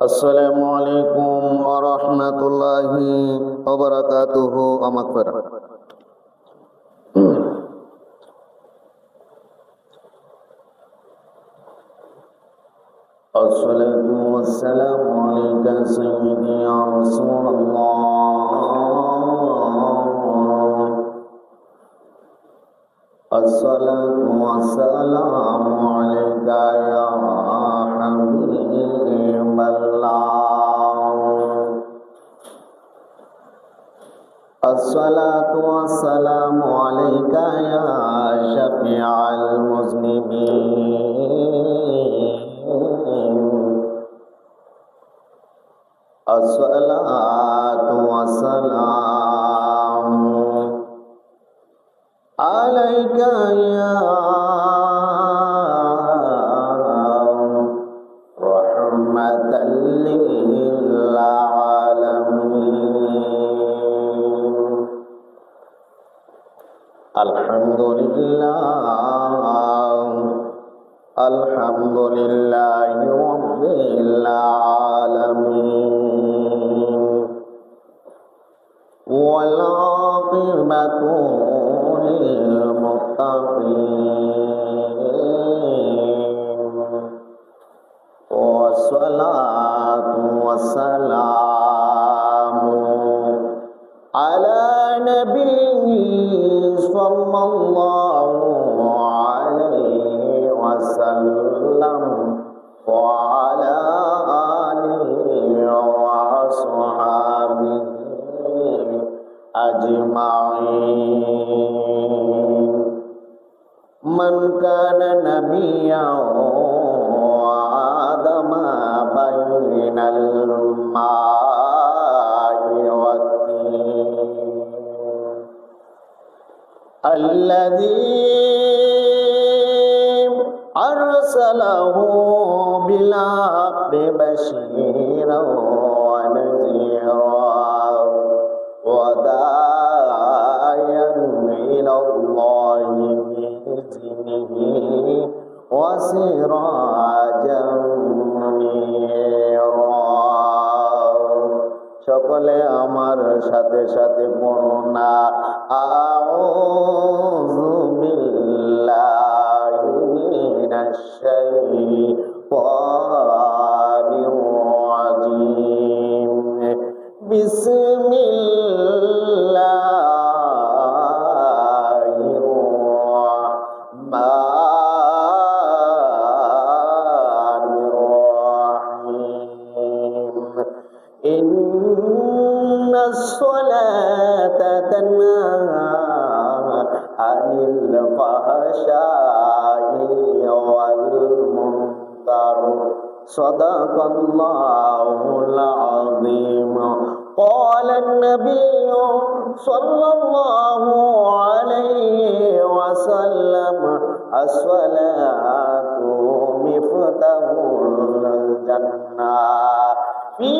আসসালামু আলাইকুম ওয়া রাহমাতুল্লাহি ওয়া বারাকাতুহু ওয়া মাগফিরাহ। আসসালাতু ওয়াসসালামু আলাইকা সাইয়্যিদি ইয়া রাসূলুল্লাহ। আসসালাতু ওয়াসসালামু আলাইকা ইয়া হাবিবাল্লাহ। আসসালাতু ওয়াসসালামু আলাইকা ইয়া শাফিআল মুযনিবিন। আসসালাতু ওয়াসসালামু আলাইকা ইয়া রাহমাতাল লিল আলামিন। আলহামদুলিল্লাহ আলহামদুলিল্লাহি রাব্বিল আলামিন ওয়াল আকিবাতু লিল মুত্তাকিন ওয়াসসালাতু ওয়াসসালামু আলা নাবিয়্যি সাল্লাল্লাহু আলাইহি ওয়াসাল্লাম ওয়া আলা আলিহি ওয়া আসহাবিহি আজমাইন। মান কানা নাবিয়্যান ওয়া আদামা বাইনাল মা'i ওয়াত-তিন الذي أرسله بالحق بشيرا ونذيرا وداعيا إلى الله بإذنه وسراجا منيرا। সকলে আমার সাথে সাথে পড়ো না, আউযু বিল্লাহি মিনাশ শাইতানির রাজীম। বিসমিল্লাহির রাহমানির রাহিম। ইন্নাস সালাতা তানহা আনিল ফাহশাই ওয়াল মুনকার। সাদাকাল্লাহুল আযীম। قال النبي صلى الله عليه وسلم الصلاة مفتاح الجنة في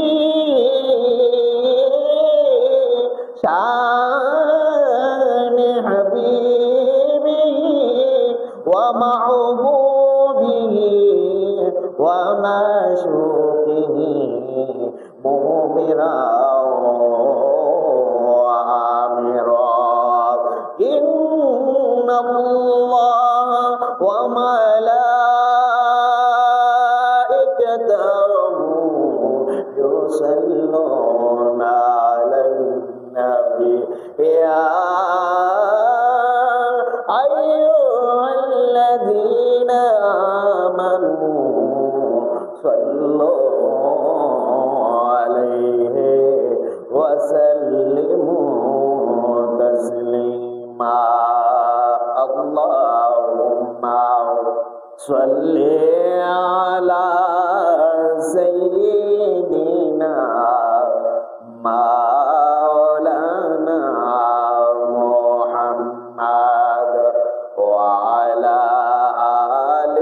شان حبيبه ومحبوبه ومعشوقه مغفرا وآمرا. إن الله وملائكته يصلون على النبي يا أيها الذين آمنوا صلوا عليه وسلموا تسليما. اللهم صل على سيدنا مولانا محمد وعلى آل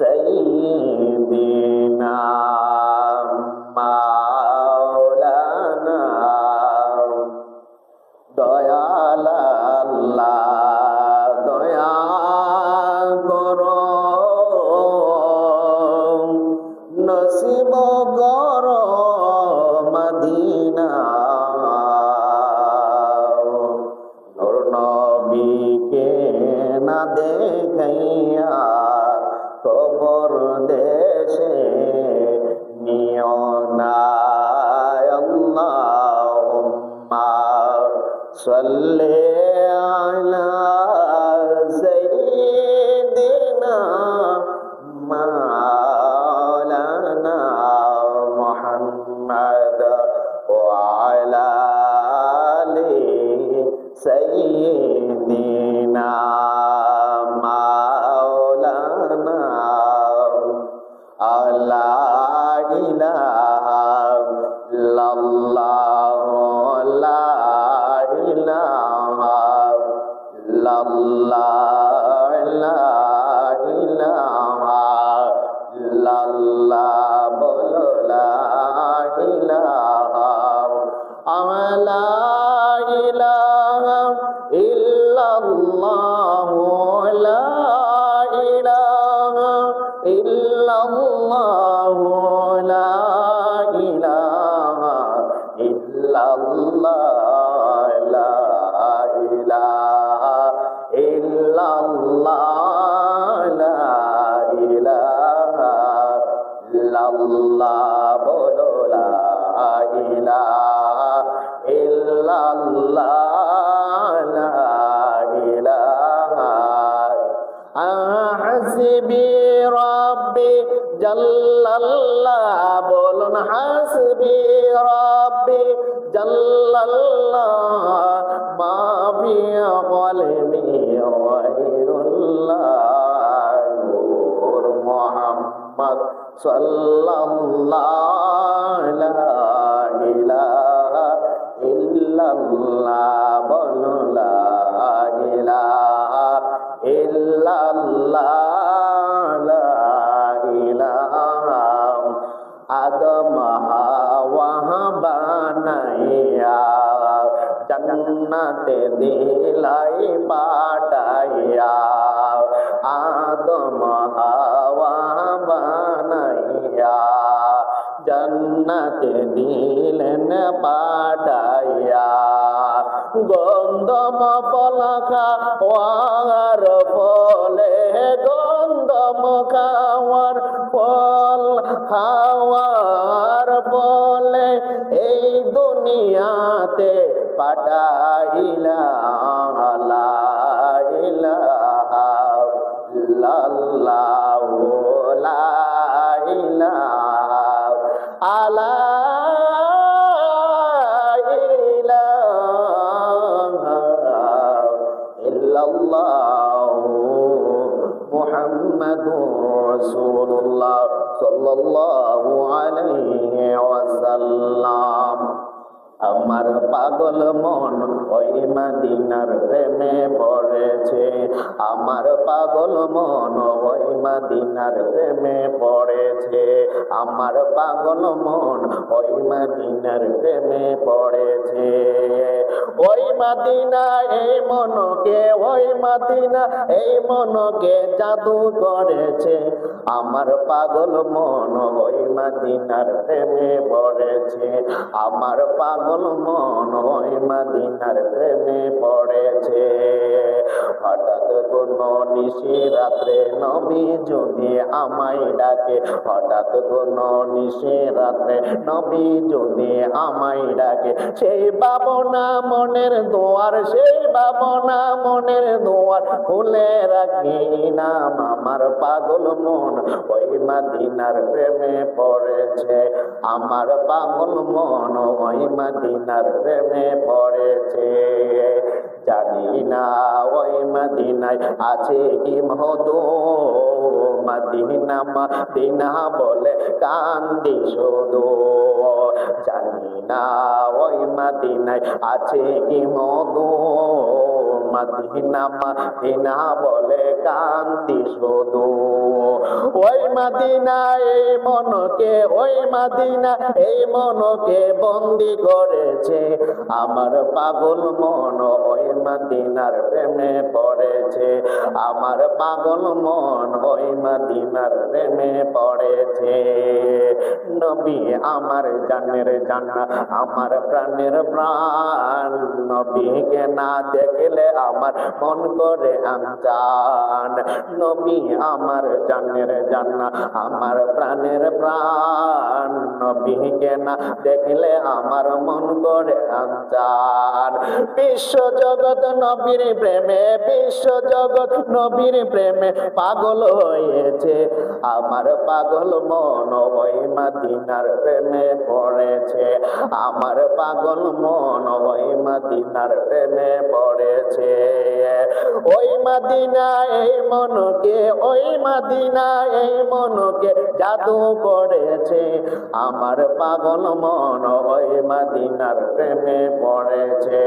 سيدنا مولانا দয়াল আল্লাহ দয়া করো দেশে নিও না আল্লাহুম্মা সাল্লি আলা সাইয়্যিদিনা মাওলানা মুহাম্মদ ওয়া আলা আলি সাইয়্যিদিনা মাওলানা লা ইলাহা ইল্লাল্লাহু লা ইলাহা ইল্লাল্লাহ লা ইলাহা ইল্লাল্লাহ বলো লা ইলাহা লা ইলাহা ইল্লাল্লাহু লা ইলাহা ইল্লাল্লাহু লা ইলাহা ইল্লাল্লাহ লা ইলাহা ইল্লাল্লাহ লা ইলাহা ইল্লাল্লাহ বলো লা ইলাহা ইল্লাল্লাহ লা ইলাহা হাসবি রাব্বি জাল্লাল্লাহ বলুন হাসবি রাব্বি জাল্লাল্লাহ মা ফি কলবি গায়রুল্লাহ নূর মুহাম্মদ সাল্লাল্লাহু লা ইলাহা ইল্লাল্লাহ বলুন লা ইলাহা ইল্লাল্লাহ লা ইলাহা আদম হাওয়া বানাইয়া জান্নাতে দিলাই পাঠাইয়া আদম হাওয়া বানাইয়া জান্নাতে দিলেন পাঠাইয়া গন্ধম পলকা ওয়ার ফলে গন্ধম খাওয়ার ফল খাওয়ার ফলে এই দুনিয়াতে পাঠাইলা লা ইলাহা ইল্লাল্লাহু লা ইলাহা আলা মুহাম্মাদুর রাসূলুল্লাহ সাল্লাল্লাহু আলাইহি ওয়াসাল্লাম আমার পাগল মন ওই মদিনার প্রেমে পড়েছে আমার পাগল মন ওই মদিনার প্রেমে পড়েছে আমার পাগল মন ওই মদিনার প্রেমে পড়েছে ওই মদিনা এই মনকে ওই মদিনা এই মনকে জাদু করেছে আমার পাগল মন ওই মদিনার প্রেমে পড়েছে আমার পাগল মন ওই মদিনার প্রেমে পড়েছে হঠাৎ কোন নিশি রাত্রে নবী যদি আমায় ডাকে হঠাৎ কোন নিশি রাত্রে নবী যদি আমায় ডাকে সেই ভাবনা মনের দুয়ার সেই ভাবনা মনের দুয়ার খুলে রাখি নাম আমার পাগল মন ওই মদিনার প্রেমে পড়েছে আমার পাগল মন ওই মদিনার প্রেমে পড়েছে জানি না ওই মদিনায় আছে কি মধু মদিনা মদিনা বলে কান্দি শুধু জানি না ওই মদিনায় আছে কি মধু মদিনা মদিনা বলে কান্দি শুধু ওই মদিনা এই মনকে ওই মদিনা এই মনকে বন্দি করেছে আমার পাগল মন ওই মদিনার প্রেমে পড়েছে আমার পাগল মন ওই মদিনার প্রেমে পড়েছে নবী আমার জানের জান্নাত, আমার প্রাণের প্রাণ। নবীকে না দেখলে আমার মন করে আনজান। নবী আমার জানের জান্নাত, আমার প্রাণের প্রাণ। নবীকে না দেখলে আমার মন করে আনজান। বিশ্ব জগৎ নবীর প্রেমে, বিশ্ব জগৎ নবীর প্রেমে পাগল হয়েছে। আমার পাগল মন ওই মদিনার প্রেমে পড়েছে। আমার পাগল মন ওই মদিনার প্রেমে পড়েছে। ওই মদিনা এই মনকে, ওই মদিনা এই মনকে জাদু করেছে। আমার পাগল মন ওই মদিনার প্রেমে পড়েছে।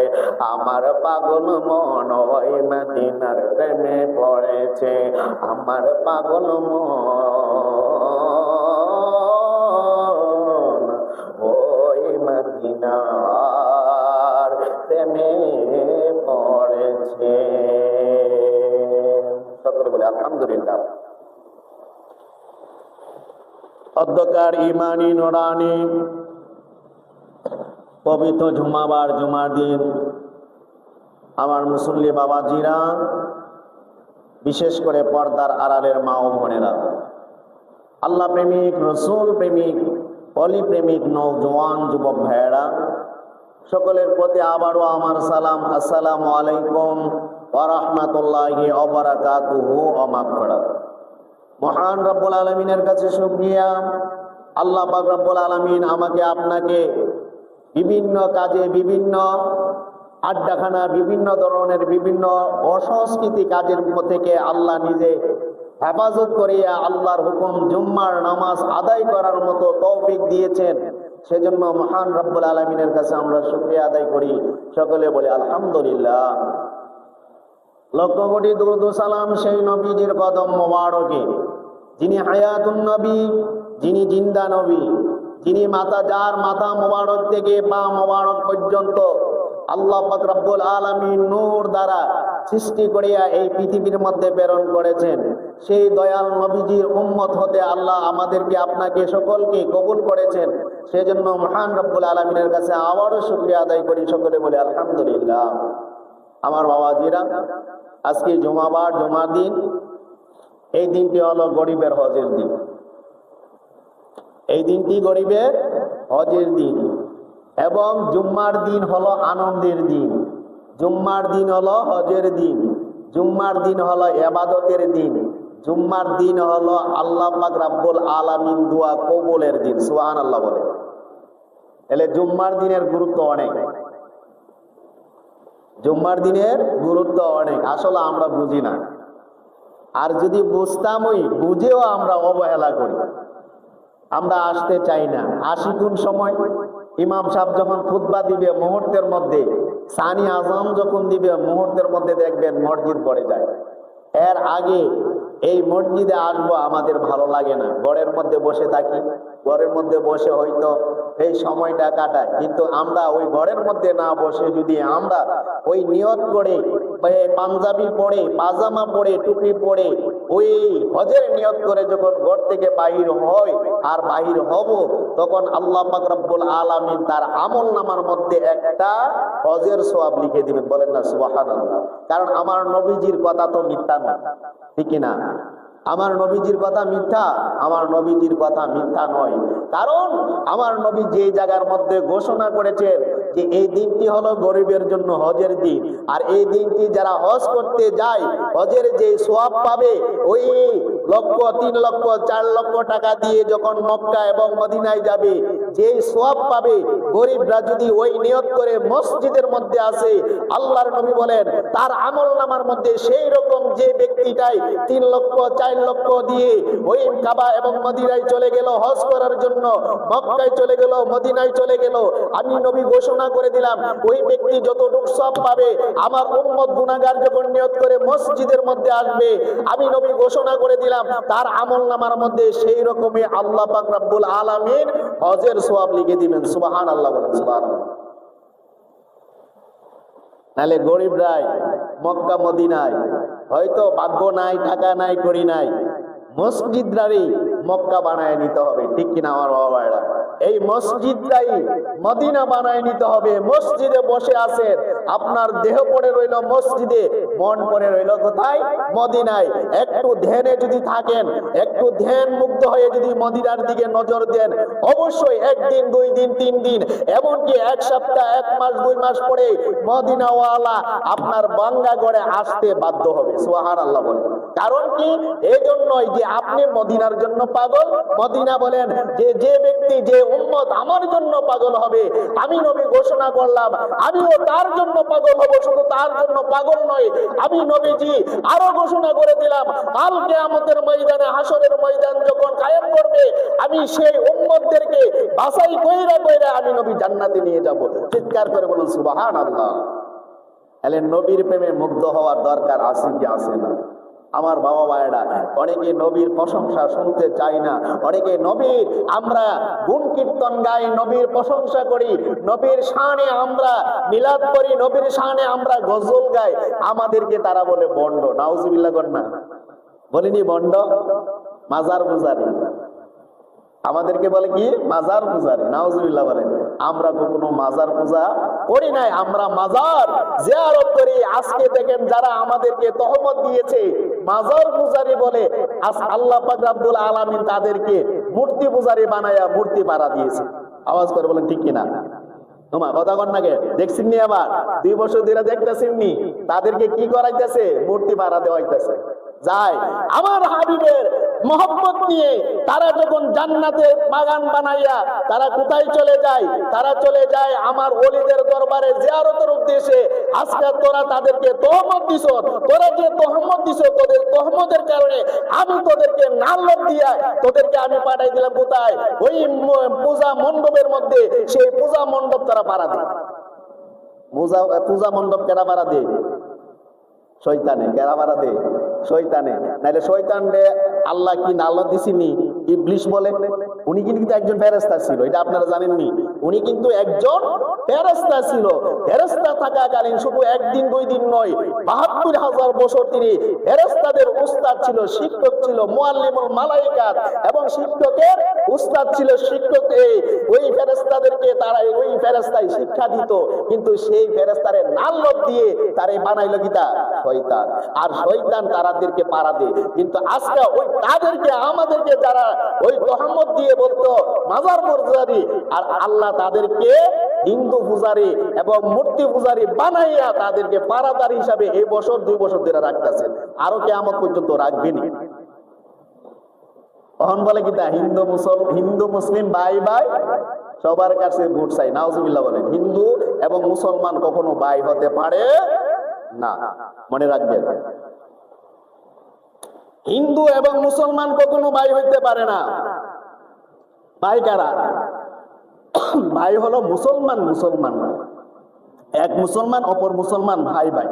আমার পাগল মন ওই মদিনার প্রেমে পড়েছে। আমার পাগল মন ওই মদিনার প্রেমে পড়েছে। সকলে বলে আলহামদুলিল্লাহ। অধ্যকার ইমানি নোরানি পবিত্র জুমাবার জুমার দিন আমার মুসল্লি বাবাজিরা, বিশেষ করে পর্দার আড়ালের মা ও বোনেরা, আল্লাহ প্রেমিক, রসুল প্রেমিক, অলি প্রেমিক নওজওয়ান যুবক ভাইয়েরা, সকলের প্রতি আবারও আমার সালাম। আসসালামু আলাইকুম ওয়া রাহমাতুল্লাহি ওয়া বারাকাতুহু। মহান রব্বুল আলামিনের কাছে শুকরিয়া, আল্লাহ পাক রব্বুল আলামিন আমাকে আপনাকে বিভিন্ন কাজে, বিভিন্ন আড্ডাখানা, বিভিন্ন ধরনের বিভিন্ন অসংস্কৃতি কাজের থেকে আল্লাহ নিজে হেফাজত করিয়া আল্লাহর হুকুম জুম্মার নামাজ আদায় করার মতো তৌফিক দিয়েছেন। সেজন্য মহান রব্বুল আলামিনের কাছে আমরা শুকরিয়া আদায় করি। সকলে বলে আলহামদুলিল্লাহ। লক্ষ কোটি দুরূদ ও সালাম সেই নবীজির কদম মোবারকে, যিনি হায়াতুন নবী, যিনি জিন্দা নবী, যিনি যার মাথা মোবারক থেকে পা মোবারক পর্যন্ত আল্লাহ পাক রব্বুল আলামিন নূর দ্বারা সৃষ্টি করিয়া এই পৃথিবীর মধ্যে প্রেরণ করেছেন। সেই দয়াল নবীজির উম্মত হতে আল্লাহ আমাদেরকে, আপনাকে সকলকে কবুল করেছেন। সেজন্য মহান রব্বুল আলামিনের কাছে আবারও শুকরিয়া আদায় করি। সকলে বলে আলহামদুলিল্লাহ। আমার বাবাজিরা, আজকে জুমাবার জুমার দিন। এই দিনটি হলো গরিবের হজের দিন। এই দিনটি গরিবের হজের দিন এবং জুম্মার দিন হলো আনন্দের দিন। জুম্মার দিন হলো হজের দিন। জুম্মার দিন হলো ইবাদতের দিন। জুম্মার দিন হলো আল্লাহ পাক রব্বুল আলামিন দোয়া কবুলের দিন। সুবহানাল্লাহ বলে। এলে জুম্মার দিনের গুরুত্ব অনেক। জুম্মার দিনের গুরুত্ব অনেক, আসলে আমরা বুঝি না। আর যদি বুঝতামই, বুঝেও আমরা অবহেলা করি। আমরা আসতে চাই না। আসি কোন সময়? ইমাম সাহেব যখন খুতবা দিবে মুহূর্তের মধ্যে, সানি আজম যখন দিবে মুহূর্তের মধ্যে দেখবেন মসজিদ পড়ে যায়। এর আগে এই মসজিদে আসবো আমাদের ভালো লাগে না, ঘরের মধ্যে বসে থাকি। ঘরের মধ্যে বসে হয়তো এই সময়টা কাটায়, কিন্তু আমরা ওই ঘরের মধ্যে না বসে যদি আমরা ওই নিয়ত করে পাঞ্জাবি পরে, পাজামা পরে, টুপি পরে, ওই হজের নিয়ত করে যখন ঘর থেকে বাহির হয় আর বাহির হব, তখন আল্লাহ পাক রব্বুল আলামিন তার আমল নামার মধ্যে একটা হজের সওয়াব লিখে দিবেন। বলেন না সুবহানাল্লাহ। কারণ আমার নবীজির কথা তো মিথ্যা নয়, ঠিক না? আমার নবীজির কথা মিথ্যা? আমার নবীজির কথা মিথ্যা নয়। কারণ আমার নবী যে জায়গার মধ্যে ঘোষণা করেছেন যে এই দিনটি হলো গরিবের জন্য হজের দিন, আর এই দিনটি যারা হজ করতে যায় হজের যে সওয়াব পাবে, ওই লক্ষ, 3 লক্ষ, 4 লক্ষ টাকা দিয়ে যখন মক্কা এবং মদিনায় যাবে, যে সওয়াব পাবে, গরিবরা যদি ওই নিয়ত করে মসজিদের মধ্যে আসে, আল্লাহর নবী বলেন তার আমল নামার মধ্যে সেই রকম যে ব্যক্তিটাই 3 লক্ষ 4 লক্ষ দিয়ে ওই কাবা এবং মদিনায় চলে গেল হজ করার জন্য, মক্কায় চলে গেল, মদিনায় চলে গেল, আমি নবী ঘোষণা করে দিলাম ওই ব্যক্তি যতটুকু সওয়াব পাবে, আমার উম্মত গুনাহগার যখন নিয়ত করে মসজিদের মধ্যে আসবে, আমি নবী ঘোষণা করে দিলাম তার আমল নামার মধ্যে সেই রকমই আল্লাহ পাক রব্বুল আলামিন হজের সওয়াব লিখে দিবেন। সুবহানাল্লাহ বলেন। সুবহানাল্লাহ। নালে গরিবরাই মক্কা মদিনায় হয়তো ভাগ্য নাই, টাকা নাই, করি নাই, মক্কা বানায় নিতে হবে, ঠিক কিনা আমার বাবারা? এই মসজিদটাই মদিনা বানায় নিতে হবে। মসজিদে বসে আছেন, আপনার দেহ পড়ে রইল মসজিদে, মন পড়ে রইল কোথায়? মদিনায়। একটু ধ্যানে যদি থাকেন, একটু ধ্যান মুগ্ধ হয়ে যদি মদিনার দিকে নজর দেন, অবশ্যই একদিন, 2 দিন, 3 দিন, এমনকি 1 সপ্তাহ, 1 মাস, 2 মাস পরে মদিনাওয়ালা আপনার বাঙ্গা গড়ে আসতে বাধ্য হবে। সুবহানাল্লাহ বলেন। কারণ কি? এই জন্যই যে আপনি মদিনার জন্য পাগল। মদিনা বলেন যে ব্যক্তি, যে উম্মত আমার জন্য পাগল হবে, আমি নবী ঘোষণা করলাম আমিও তার জন্য পাগল হব। শুধু তার জন্য পাগল নয়, আমি নবীজি আরো ঘোষণা করে দিলাম, কাল কিয়ামতের ময়দানে, হাসরের ময়দান যখন কায়েম করবে, আমি সেই উম্মতদেরকে বাছাই কইরা কইরা আমি নবী জান্নাতে নিয়ে যাব। চিৎকার করে বলুন সুবহানাল্লাহ। তাহলে নবীর প্রেমে মুগ্ধ হওয়ার দরকার আছে কি আছে না? আমার বাবা ভাইরা, অনেকে নবীর প্রশংসা শুনতে চাই না। অনেকে নবীর আমরা গুণ কীর্তন গাই, নবীর প্রশংসা করি, নবীর শানে আমরা মিলাদ করি, নবীর শানে আমরা গজল গাই। আমাদেরকে তারা বলে বন্ড। নাউজুবিল্লাহ কর না, বলিনি বন্ড? মাজার পূজারী। আমাদেরকে বলে কি? মাজার পূজারী। নাউজুবিল্লাহ বলেন। আমরা কখনো মাজার পূজা করি নাই, আমরা মাজার জিয়ারত করি। আজকে দেখেন যারা আমাদেরকে তহমত দিয়েছে মাজার পূজারী বলে, আজ আল্লাহ পাক রব্বুল আলামিন তাদেরকে মূর্তি পূজারী বানায়া মূর্তি পাড়া দিয়েছে। আওয়াজ করে বলেন ঠিক কিনা? তোমার কথা কন নাকি? দেখছেন নি? আবার 2 বছর ধরে দেখতেছেন নি তাদেরকে কি করাইতেছে? মূর্তি পাড়া দেওয়াইতেছে। যায় আমার হাবিবের মহব্বত নিয়ে তারা যখন জান্নাতের বাগান বানাইয়া তারা কোথায় চলে যায়? তারা চলে যায় আমার ওলিদের দরবারে জিয়ারতের উদ্দেশ্যে। আজকে তোরা তাদেরকে তহমত দিছ, তোরা যে তহমত দিছ, তোদের তহমতের কারণে আমি তোদেরকে নাল্লত দিয়া তোদেরকে আমি পাঠাই দিলাম কোথায়? ওই পূজা মণ্ডপের মধ্যে। সেই পূজা মণ্ডপ তারা পাড়া দেয়। পূজা মণ্ডপ কেনা পাড়া দেয়? শয়তানে। কেনা পাড়া দেয়? শয়তানে। নাইলে শয়তান রে আল্লাহ কি নাল্লত দিছিনি? ইবলিশ বলে। উনি কিন্তু একজন ফেরেশতা ছিল, এটা আপনারা জানেননি? উনি কিন্তু একজন ফেরেশতা ছিল। ফেরেশতা থাকাকালীন শুধু 1 দিন 2 দিন নয়, 72,000 বছর তিনি ফেরেশতাদের উস্তাদ ছিল, শিক্ষক ছিল, মুআল্লিমুল মালায়েকাত। এবং শিক্ষকের উস্তাদ ছিল শিক্ষক। ওই ফেরেশতাদেরকে তারা ওই ফেরেশতাই শিক্ষা দিত। কিন্তু সেই ফেরেশতারে নাল্লত দিয়ে তারে বানাইলো কিতা? শয়তান। আর শয়তান তাদেরকে পাড়া দেয়। কিন্তু আজকে ওই তাদেরকে, আমাদেরকে যারা ওই তহমত দিয়ে বলতো মাজার পূজারী, আর আল্লাহ তাদেরকে হিন্দু পূজারী এবং মূর্তি পূজারী বানাইয়া তাদেরকে পাড়াদার হিসাবে এই বছর 2 বছর ধরে রাখতেছেন। আরো কিয়ামত পর্যন্ত রাখবেনি। তখন বলে কিতা? হিন্দু মুসলিম ভাই ভাই সবার কাছে ভোট চাই। নাউজুবিল্লাহ বলেন। হিন্দু এবং মুসলমান কখনো ভাই হতে পারে না, মনে রাখবেন। হিন্দু এবং মুসলমান কখনো ভাই হইতে পারে না। ভাই কারা? ভাই হলো মুসলমান। মুসলমান এক মুসলমান অপর মুসলমান ভাই ভাই।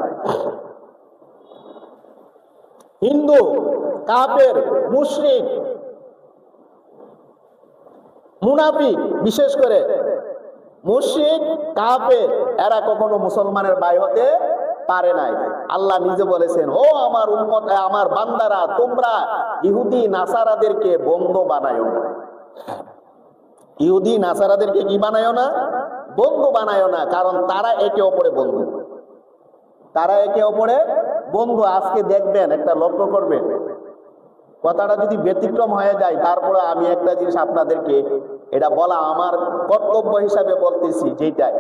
হিন্দু, কাফের, মুশরিক, মুনাফিক, বিশেষ করে মুশরিক, কাফের, এরা কখনো মুসলমানের ভাই হতে পারে নাই। আল্লাহ নিজে বলেছেন, ও আমার উম্মত, আমার বান্দারা, তোমরা ইহুদি নাসারাদেরকে বন্ধু বানায়ো না। ইহুদি নাসারাদেরকে কি বানায়ো না? বন্ধু বানায়ো না। কারণ তারা একে অপরে বন্ধু। তারা একে অপরে বন্ধু। আজকে দেখবেন, একটা লক্ষ্য করবেন, কথাটা যদি ব্যতিক্রম হয়ে যায়, তারপরে আমি একটা জিনিস আপনাদেরকে এটা বলা আমার কর্তব্য হিসাবে বলতেছি, যেটাই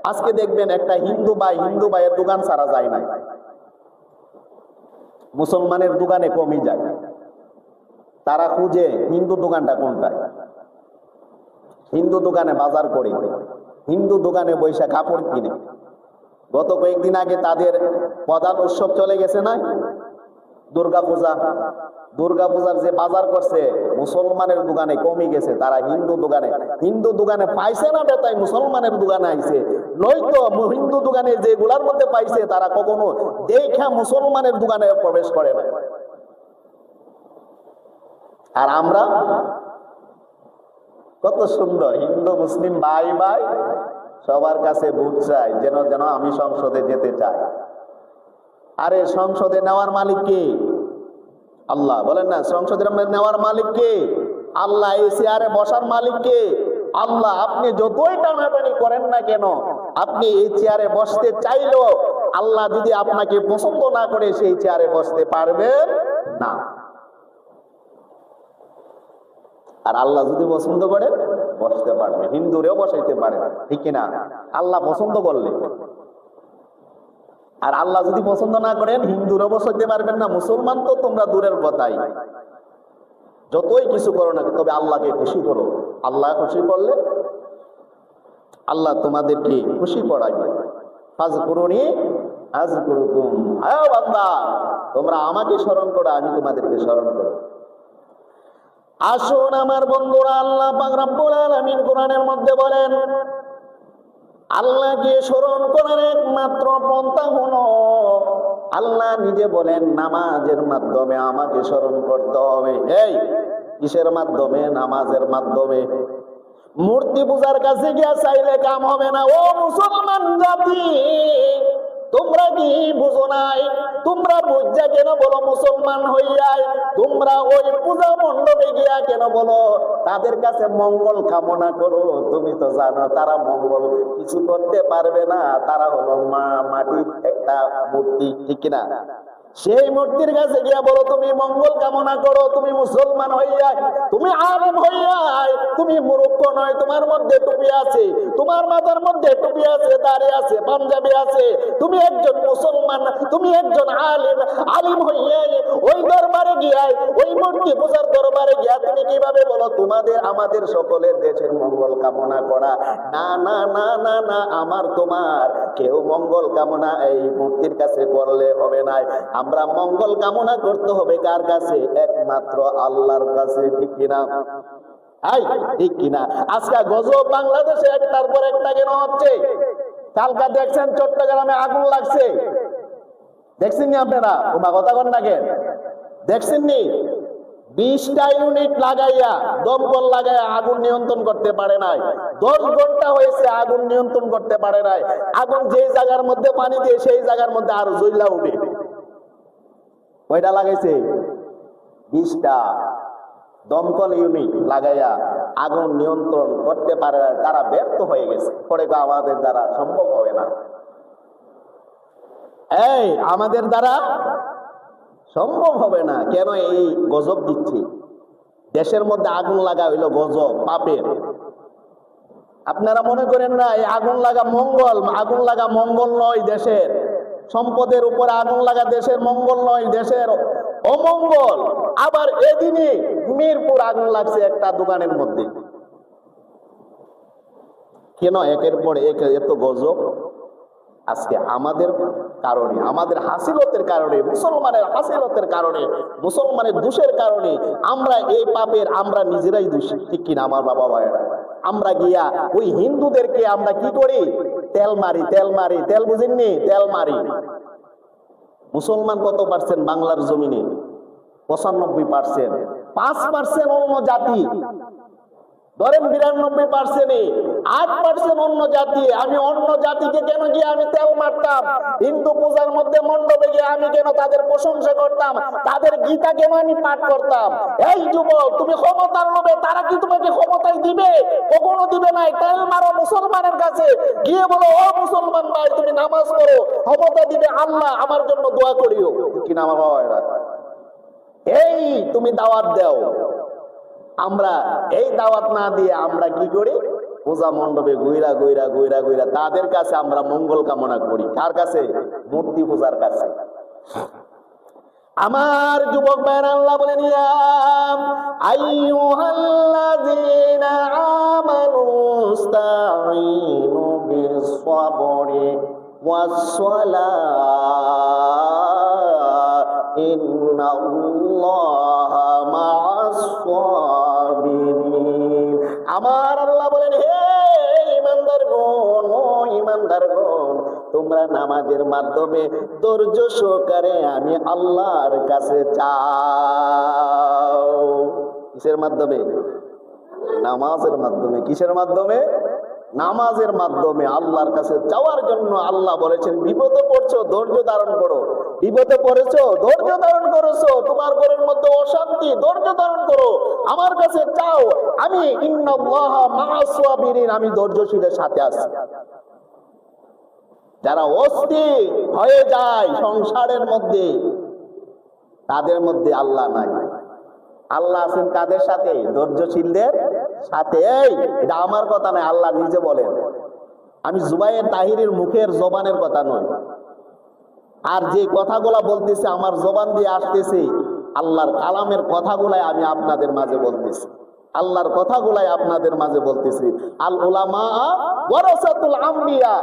আজকে দেখবেন একটা হিন্দু ভাইয়ের দোকান ছাড়া যায় না, মুসলমানের দোকানে কমই যায়। তারা খুঁজে হিন্দু দোকানটা কোনটা। হিন্দু দোকানে বাজার করে, হিন্দু দোকানে বৈশা কাপড় কিনে। গত কয়েকদিন আগে তাদের প্রধান উৎসব চলে গেছে না, দুর্গাপূজা। দুর্গাপূজার যে বাজার করছে মুসলমানের দোকানে কমই গেছে। তারা হিন্দু দোকানে পাইছে না বেতাই মুসলমানের দোকানে আইছে। নয়তো হিন্দু দোকানে যেগুলার মধ্যে পাইছে তারা কখনো দেখা মুসলমানের দোকানে প্রবেশ করে না। আর আমরা কত সুন্দর হিন্দু মুসলিম ভাই ভাই সবার কাছে ভোট চাই, যেন আমি সংসদে যেতে চাই। আরে সংসদে নেওয়ার মালিক কে? আল্লাহ। বলেন না, সংসদে নেওয়ার মালিক কে? আল্লাহ এই চেয়ারে বসার মালিক কে? আল্লাহ। আপনি যতই টানাটানি করেন না কেন, আপনি এই চেয়ারে বসতে চাইলেও আল্লাহ যদি আপনাকে পছন্দ না করে সেই চেয়ারে বসতে পারবেন না। আর আল্লাহ যদি পছন্দ করেন বসতে পারবে, হিন্দুরেও বসাইতে পারে, ঠিক কিনা? আল্লাহ পছন্দ করলে। আর আল্লাহ যদি পছন্দ না করেন হিন্দুরেও বসাইতে পারবেন না, মুসলমান তো তোমরা দূরের কথাই। যতই কিছু করো না, তবে আল্লাহকে খুশি করো। আল্লাহ খুশি করলে আল্লাহ তোমাদেরকে খুশি করাইবে। ফাজকুরুনি আযকুরুকুম। আয় বান্দা, তোমরা আমাকে স্মরণ করো, আমি তোমাদেরকে স্মরণ করব। আসুন আমার বন্ধুরা, আল্লাহ পাক রব্বুল আলামিন কোরআনের মধ্যে বলেন, আল্লাহকে স্মরণ করার একমাত্র পন্থা হলো, আল্লাহ নিজে বলেন নামাজের মাধ্যমে আমাকে স্মরণ করতে হবে। এই কিসের মাধ্যমে? নামাজের মাধ্যমে। মূর্তি পূজার কাছে গিয়া চাইলে কাম হবে না। ও মুসলমান জাতি, তোমরা কি বুঝো নাই? তোমরা বুঝা কেন বলো মুসলমান হইয়াই? তোমরা ওই পূজা মণ্ডপে গিয়া কেন বলো তাদের কাছে মঙ্গল কামনা করো? তুমি তো জানো তারা মঙ্গল কিছু করতে পারবে না, তারা হলো মাটির একটা মূর্তি, ঠিক কিনা? সেই মূর্তির কাছে গিয়া বলো তুমি মঙ্গল কামনা করো, তুমি মুসলমান হইয়া, তুমি আলেম হইয়া, তুমি মূর্খ নয়, তোমার মধ্যে টুপি আছে, তোমার মাথার মধ্যে টুপি আছে, দাড়ি আছে, পাঞ্জাবি আছে, তুমি একজন মুসলমান, তুমি একজন আলিম। আলিম হইয়া ওই দরবারে গিয়া, ওই মূর্তি পূজার দরবারে গিয়া তুমি কিভাবে বলো তোমাদের আমাদের সকলের দেশের মঙ্গল কামনা করা? না না না না না, আমার তোমার কেউ মঙ্গল কামনা এই মূর্তির কাছে করলে হবে না। আমরা মঙ্গল কামনা করতে হবে কার কাছে? একমাত্র আল্লাহর কাছে, ঠিক কিনা? ঠিক কিনা? আজকে গজব বাংলাদেশে একটার পর একটা কেন হচ্ছে? কালকা দেখছেন চট্টগ্রামে আগুন লাগছে, দেখছেন নি আপনারা? তোমার কথা কন না কেন? দেখছেন নি? 20টা ইউনিট লাগাইয়া, দমকল লাগাইয়া আগুন নিয়ন্ত্রণ করতে পারে নাই। 10 ঘন্টা হয়েছে আগুন নিয়ন্ত্রণ করতে পারে নাই। আগুন যে জায়গার মধ্যে পানি দিয়ে সেই জায়গার মধ্যে আরো জ্বলা উঠে। কয়টা লাগাইছে? 20টা দমকল ইউনিট লাগাইয়া আগুন নিয়ন্ত্রণ করতে পারে না, তারা ব্যর্থ হয়ে গেছে। পরে আমাদের দ্বারা সম্ভব হবে না। এই আমাদের দ্বারা সম্ভব হবে না। কেন? এই গজব দিচ্ছি। দেশের মধ্যে আগুন লাগা হইলো গজব, পাপের। আপনারা মনে করেন না এই আগুন লাগা মঙ্গল? আগুন লাগা মঙ্গল নয়, দেশের সম্পদের উপর আগুন লাগা দেশের মঙ্গল নয়, দেশের অমঙ্গল। আবার এদিনই মিরপুর আগুন লাগছে একটা দোকানের মধ্যে। কেন? একের পর এক এত গজব। আজকে আমাদের কারণে, আমাদের হাসিলতের কারণে, মুসলমানের হাসিলতের কারণে, মুসলমানের দোষের কারণে আমরা এই পাপের আমরা নিজেরাই দোষী, ঠিক কিনা আমার বাবা ভাইয়েরা? আমরা গিয়া ওই হিন্দুদেরকে আমরা কি করি? তেল মারি, তেল মারি, তেল বুঝেননি? তেল মারি। মুসলমান কত পার্সেন্ট বাংলার জমিনে? 95%। 5% অন্য জাতি, ধরেন 92%, 8% অন্য জাতি। আমি অন্য জাতিকে কেন গিয়ে আমি তেল মারতাম? হিন্দু পূজার মধ্যে মণ্ডপে গিয়ে আমি কেন তাদের প্রশংসা করতাম? তাদের গীতা কেন আমি পাঠ করতাম? এই যুবক, তুমি ক্ষমতার লোভে, তারা কি তোমাকে ক্ষমতায় দিবে? কখনো দিবে না। তেল মারো মুসলমানের কাছে গিয়ে বলো, ও মুসলমান ভাই তুমি নামাজ পড়ো, ক্ষমতা দিবে আল্লাহ, আমার জন্য দোয়া করিও, কিনা আমার বাবা? এই তুমি দাওয়াত দাও। আমরা এই দাওয়াত না দিয়ে আমরা কি করি? পূজা মণ্ডপে গুইরা গুইরা গুইরা গুইরা তাদের কাছে আমরা মঙ্গল কামনা করি। কার কাছে? মূর্তি পূজার কাছে। আমার যুবক ভাইরা, আল্লাহ বলেন, ইয়া আইয়ুহাল্লাযীনা আমানুস্তাঈনু বিস-সাবরি ওয়াস-সালাহ ইন্নাল্লাহা মা'আস-সাবিরিন। আমার আল্লাহ বলেন, হে ঈমানদারগণ, ও ঈমানদারগণ, তোমরা নামাজের মাধ্যমে ধৈর্য সহকারে আমি আল্লাহর কাছে চাও। কিসের মাধ্যমে? নামাজের মাধ্যমে। কিসের মাধ্যমে? নামাজের মাধ্যমে আল্লাহর কাছে যাওয়ার জন্য আল্লাহ বলেছেন, বিপদে পড়ছো ধৈর্য ধারণ করো, বিপদে পড়েছো ধৈর্য ধারণ করেছো, তোমার ঘরের মধ্যে অশান্তি ধৈর্য ধারণ করো, আমার কাছে চাও, আমি ইন্নাল্লাহা মাআস সাবিরিন, আমি ধৈর্যশীলের সাথে আছি। যারা অস্থির হয়ে যায় সংসারের মধ্যে, তাদের মধ্যে আল্লাহ নাই। আল্লাহ আছেন কাদের সাথে? ধৈর্যশীলদের সাথে। এই এটা আমার কথা নয়, আল্লাহ নিজে বলেন। আমি জুবাইর তাহিরের মুখের জবানের কথা নয়, আর যে কথাগুলা বলতেছে আমার জবান দিয়ে আসতেছে, আল্লাহর কালামের কথাগুলাই আমি আপনাদের মাঝে বলতেছি, আল্লাহর কথাগুলাই আপনাদের মাঝে বলতেছি। আল উলামা ওয়ারাসাতুল আম্বিয়া,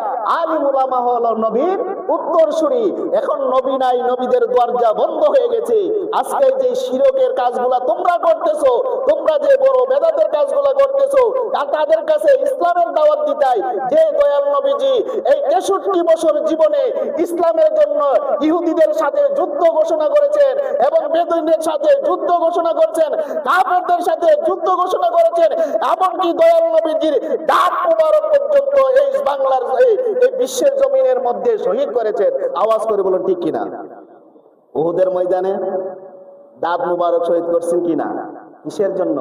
আলিম উলামা হলো নবীর উত্তরসূরি। এখন নবী নাই, নবীদের দরজা বন্ধ হয়ে গেছে। আজকে যে শিরকের কাজগুলা তোমরা করতেছো, তোমরা যে বড় বেদাতের কাজগুলা করতেছো, তাদের কাছে ইসলামের দাওয়াত দিতাই। যে দয়াল নবীজি এই 63 বছর জীবনে ইসলামের জন্য ইহুদিদের সাথে যুদ্ধ ঘোষণা করেছেন এবং বেদুইনদের সাথে যুদ্ধ ঘোষণা করছেন, কাফেরদের সাথে যুদ্ধ ঘোষণা করেছেন, এমনকি দয়াল নবীজির দাঁত মুবারক পর্যন্ত এই বাংলার এই বিশ্বের জমিনের মধ্যে শহীদ করেছেন। আওয়াজ করে বলুন ঠিক কিনা? উহুদের ময়দানে দাঁত মুবারক শহীদ করছেন কিনা? কিসের জন্য?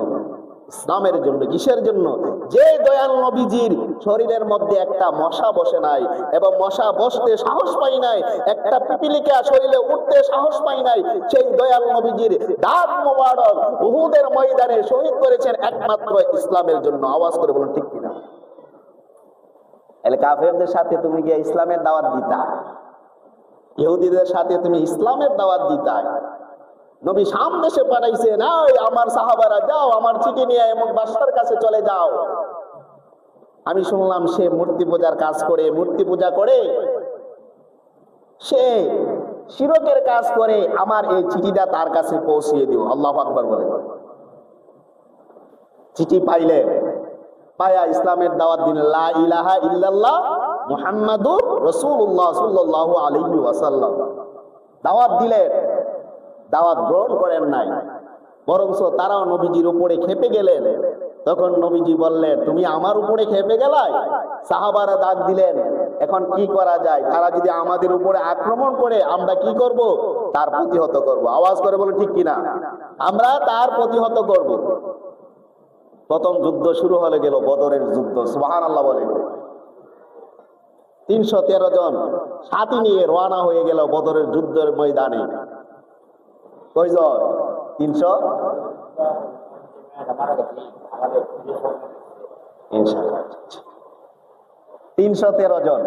ইসলামের জন্য। কিসের জন্য? যে দয়াল নবীজির শরীরের মধ্যে একটা মশা বসে নাই এবং মশা বসতে সাহস পাই নাই, একটা পিপিলিকা শরীরে উঠতে সাহস পাই নাই, সেই দয়াল নবীজির দাঁত মুবারক উহুদের ময়দানে শহীদ করেছেন একমাত্র ইসলামের জন্য। আওয়াজ করে বলুন ঠিক কিনা? এলে কাফেরদের সাথে তুমি গিয়ে ইসলামের দাওয়াত দিতা, ইহুদিদের সাথে তুমি ইসলামের দাওয়াত দিতা। নবী শাম দেশে পাঠাইছে, না আমার সাহাবারা যাও, আমার চিঠি নিয়ে এমন বাদশার কাছে চলে যাও। আমি শুনলাম সে মূর্তি পূজার কাজ করে, মূর্তি পূজা করে, সে শিরকের কাজ করে, আমার এই চিঠিটা তার কাছে পৌঁছিয়ে দিও। আল্লাহু আকবার বলে। চিঠি পাইলে পায়া ইসলামের দাওয়াত দিন, লা ইলাহা ইল্লাল্লাহ মুহাম্মাদুর রাসূলুল্লাহ সাল্লাল্লাহু আলাইহি ওয়াসাল্লাম দাওয়াত দিলেন। দাওয়াত গ্রহণ করেন নাই, বরঞ্চ তারাও নবীজির উপরে খেপে গেলেন। তখন নবীজি বললেন, তুমি আমার উপরে খেপে গেলাই? সাহাবারা ডাক দিলেন, এখন কি করা যায়? তারা যদি আমাদের উপরে আক্রমণ করে, আমরা কি করব? তার প্রতিহত করব। আওয়াজ করে বলে ঠিক কিনা? আমরা তার প্রতিহত করব। প্রথম যুদ্ধ শুরু হয়ে গেল, বদরের যুদ্ধ। সুবহানাল্লাহ বলে। 313 জন সাথী নিয়ে রওনা হয়ে গেল বদরের যুদ্ধের ময়দানে। কয়জন? 313 জন।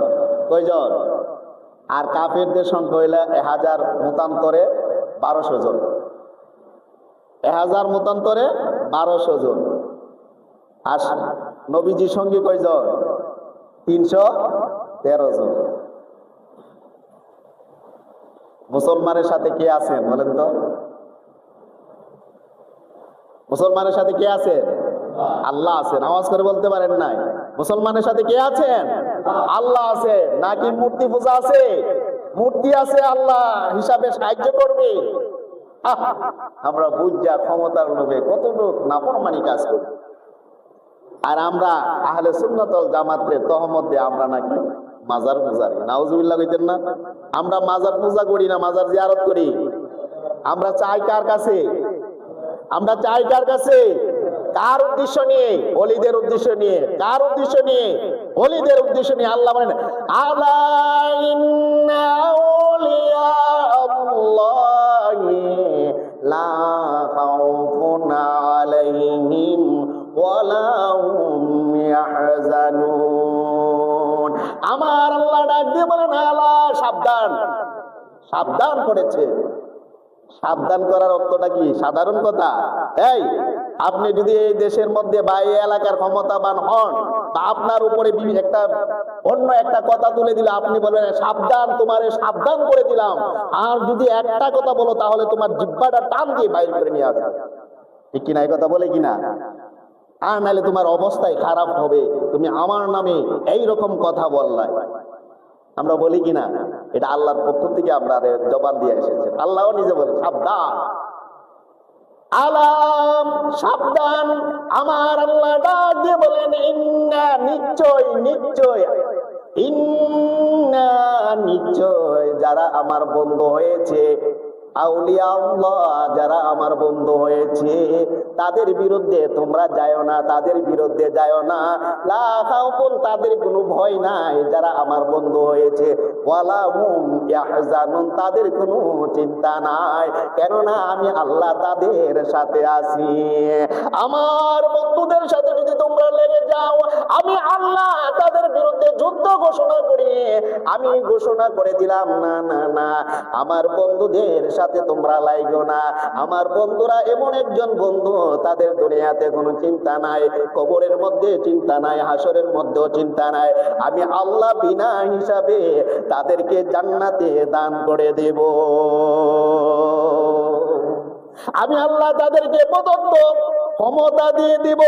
কয়জন? আর কাফেরদের সংখ্যা হইল 1000 মতান্তরে 1200 জন। 1000 মতান্তরে 1200 জন। আর নবীজির সঙ্গে কয়জন? 313 জন। মুসলমানের সাথে কে আছেন বলেন তো? মুসলমানের সাথে কে আছেন? আল্লাহ আছেন। আওয়াজ করে বলতে পারেন নাই? মুসলমানের সাথে কে আছেন? আল্লাহ আছে। নাকি মূর্তি পূজা আছে? মূর্তি আছে, আল্লাহ হিসাবে সাহায্য করবে। আমরা বুঝা ক্ষমতার লোভে কত লোক নাফরমানি কাজ করি। আর আমরা আহলে সুন্নাত ওয়াল জামাতের তহমত দিয়ে আমরা নাকি মাজার পূজারি। নাউজুবিল্লাহ কইতেন না? আমরা মাজার পূজা করি না, মাজার জিয়ারত করি। আমরা চাই কার কাছে? আমরা চাই কার কাছে? কার উদ্দেশ্য নিয়ে? ওলিদের উদ্দেশ্য নিয়ে। কার উদ্দেশ্য নিয়ে? ওলিদের উদ্দেশ্য নিয়ে। আল্লাহ বলেন, আলা ইন্না আউলিয়া আল্লাহি লা খাউফুন আলাইহিম ওয়ালা হুম ইয়াহজানুন। আমার আল্লাহ ডাক দিয়ে বলেন, আলা সাবধান, সাবধান করেছে। সাবধান করার অর্থটা কি? সাধারণ কথা? এই আপনি যদি এই দেশের মধ্যে বা এই এলাকার ক্ষমতাবান হন, তা আপনার উপরে একটা অন্য একটা কথা তুলে দিলে আপনি বলবেন, সাবধান, তোমারে সাবধান করে দিলাম। আর যদি একটা কথা বলো, তাহলে তোমার জিহ্বাটা টান দিয়ে বাইর করে নিয়ে আসবে। ঠিক কিনা? এই কথা বলে কিনা? আর নাহলে তোমার অবস্থাই খারাপ হবে, তুমি আমার নামে এই রকম কথা বললাই। আমরা বলি কিনা? এটা আল্লাহর পক্ষ থেকে আমরা জবান দিয়ে এসেছে। আল্লাহও নিজে বলে সাবধান। আলাম, সাবধান। আমার আল্লাহ ডাক দিয়ে বলেন, ইন্না, নিশ্চয় নিশ্চয়, ইন্না, নিশ্চয়, যারা আমার বন্ধু হয়েছে, আউলিয়া আল্লাহ, যারা আমার বন্ধু হয়েছে, তাদের বিরুদ্ধে তোমরা যাও না, তাদের বিরুদ্ধে যাও না। লা খাউফুন, তাদের কোনো ভয় নাই, যারা আমার বন্ধু হয়েছে। ওয়ালা হুম ইয়াহজানুন, তাদের কোনো চিন্তা নাই, কেননা আমি আল্লাহ তাদের সাথে আছি। আমার বন্ধুদের সাথে যদি তোমরা লেগে যাও, আমি আল্লাহ তাদের বিরুদ্ধে যুদ্ধ ঘোষণা করি। আমি ঘোষণা করে দিলাম, না না না, আমার বন্ধুদের সাথে তোমরা লাইগো না। আমার বন্ধুরা এমন একজন বন্ধু, তাদের দুনিয়াতে কোনো চিন্তা নাই, কবরের মধ্যে চিন্তা নাই, হাসরের মধ্যেও চিন্তা নাই। আমি আল্লাহ বিনা হিসাবে তাদেরকে জান্নাতে দান করে দেব। আমি আল্লাহ তাদেরকে প্রদত্ত ক্ষমতা দিয়ে দিব,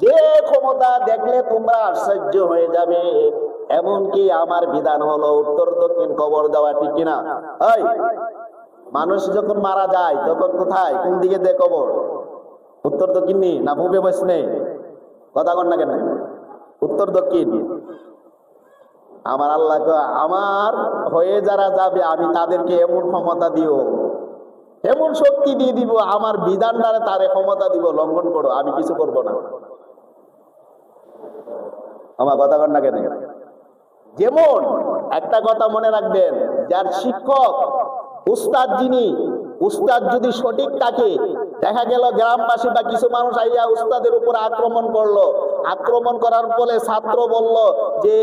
যে ক্ষমতা দেখলে তোমরা আশ্চর্য হয়ে যাবে। এমনকি আমার বিধান হলো উত্তর দক্ষিণ কবর দেওয়া, ঠিক কিনা? এই মানুষ যখন মারা যায় তখন কোথায়, কোন দিকে দেয় কবর? উত্তর দক্ষিণ নি না পূবে পশ্চিমে? কথা কন না কেন? উত্তর দক্ষিণ। আমার আল্লাহকে আমার হয়ে যারা যাবে, আমি তাদেরকে এমন ক্ষমতা দিও, এমন শক্তি দিয়ে দিব, আমার বিধান দ্বারা তারে ক্ষমতা দিব, লঙ্ঘন করো, আমি কিছু করব না। আমার কথা কন না কেন? যেমন একটা কথা মনে রাখবেন, যার শিক্ষক উস্তাদ, যিনি উস্তাদ যদি সঠিক থাকে, দেখা গেল গ্রামবাসী বা কিছু মানুষ আইয়া উস্তাদের উপর আক্রমণ করলো, আক্রমণ করার ফলে ছাত্র বলল যে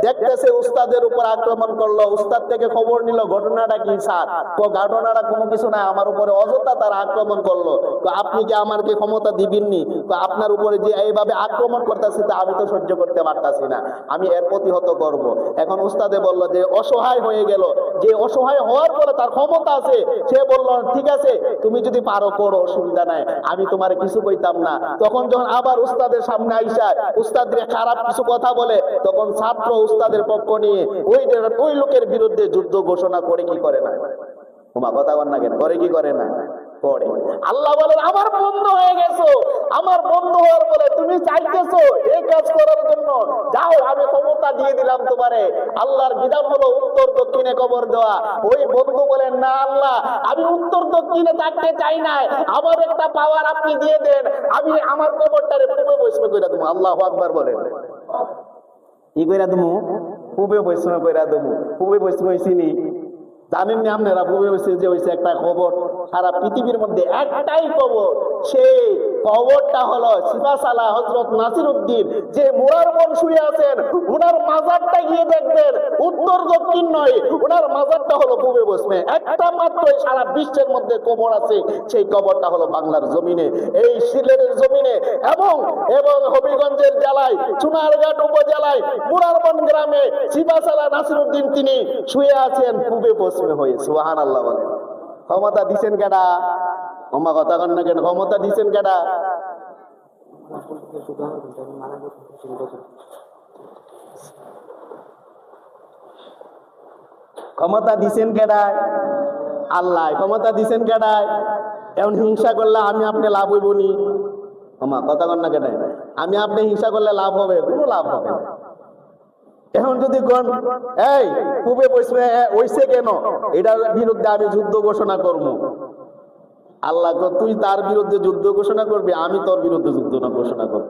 দেখতেছে উস্তাদের উপর আক্রমণ করলো, উস্তাদ থেকে খবর নিল ঘটনাটা কি স্যার? তো ঘটনাটা কোনো কিছু না, আমার উপরে অযথা তারা আক্রমণ করলো, তো আপনি কি আমাকে ক্ষমতা দিবেননি? তো আপনার উপরে যে এইভাবে আক্রমণ করতেছে তা আমি তো সহ্য করতে পারতাছি না, আমি এর প্রতিহত করব। এখন উস্তাদে বলল যে অসহায় হয়ে গেল, যে অসহায় হওয়ার পরে তার ক্ষমতা আছে, সে বলল ঠিক আছে তুমি যদি পারো করো, অসুবিধা নাই, আমি তোমার কিছু কইতাম না। তখন যখন আবার উস্তাদের সামনে আইসা উস্তাদের খারাপ কিছু কথা বলে, তখন ছাত্র উস্তাদের পক্ষ নিয়ে ওই লোকের বিরুদ্ধে যুদ্ধ ঘোষণা করে কি করে না? তোমার কথা বল না কেন? করে কি করে না? করে। আল্লাহ বলেন আমার বন্ধু হয়ে গেছো, আমার বন্ধু হওয়ার পরে তুমি চাইতেছো এই কাজ করার জন্য, যাও আমি ক্ষমতা দিয়ে দিলাম তোমারে। আল্লাহর বিধান হলো উত্তর দক্ষিণে কবর দেওয়া। ওই বন্ধু বলেন না আল্লাহ, আমি উত্তর দক্ষিণে থাকতে চাই না, আমার একটা পাওয়ার আপনি দিয়ে দেন, আমি আমার কবরটারে পূবে পশ্চিমে কইরা দেবো। আল্লাহু আকবার বলেন। কি কইরা দেবো? পূবে পশ্চিমে কইরা দেবো। পূবে পশ্চিমে চিনি জানেন না আপনারা? পূবে পশ্চিমে যে হয়েছে একটা কবর, সারা পৃথিবীর মধ্যে একটাই কবর, সেই কবরটা হলো সিপাশালা হযরত নাসিরউদ্দিন, যে মোরার বন শুয়ে আছেন, ওনার মাজারটা গিয়ে দেখবেন উত্তর দক্ষিণ নয়, ওনার মাজারটা হলো পূবে পশ্চিমে। একটা মাত্র সারা বিশ্বের মধ্যে কবর আছে, সেই কবরটা হলো বাংলার জমিনে, এই সিলেটের জমিনে, এবং এবং হবিগঞ্জের জেলায় চুনারঘাট উপজেলায় মোরারবন গ্রামে সিপাশালা নাসিরউদ্দিন তিনি শুয়ে আছেন পূবে পশ্চিমে হয়ে। সুবহানাল্লাহ বলেন। ক্ষমতা দিছেন কেডা? ওমা কথা কন না কেন? ক্ষমতা দিছেন কেডা? ক্ষমতা দিছেন কেডায়? আল্লাহ। ক্ষমতা দিছেন কেডায়? এখন হিংসা করলে আমি আপনি লাভ হইব নি? ওমা কথা কন না কেন? আমি আপনি হিংসা করলে লাভ হবে? কোনো লাভ হবে না। এখন যদি কোন এই পূবে পশ্চিমে হইছে কেন, এটার বিরুদ্ধে আমি যুদ্ধ ঘোষণা করব, আল্লাহ তুই তার বিরুদ্ধে যুদ্ধ ঘোষণা করবি, আমি তোর বিরুদ্ধে যুদ্ধ ঘোষণা করব।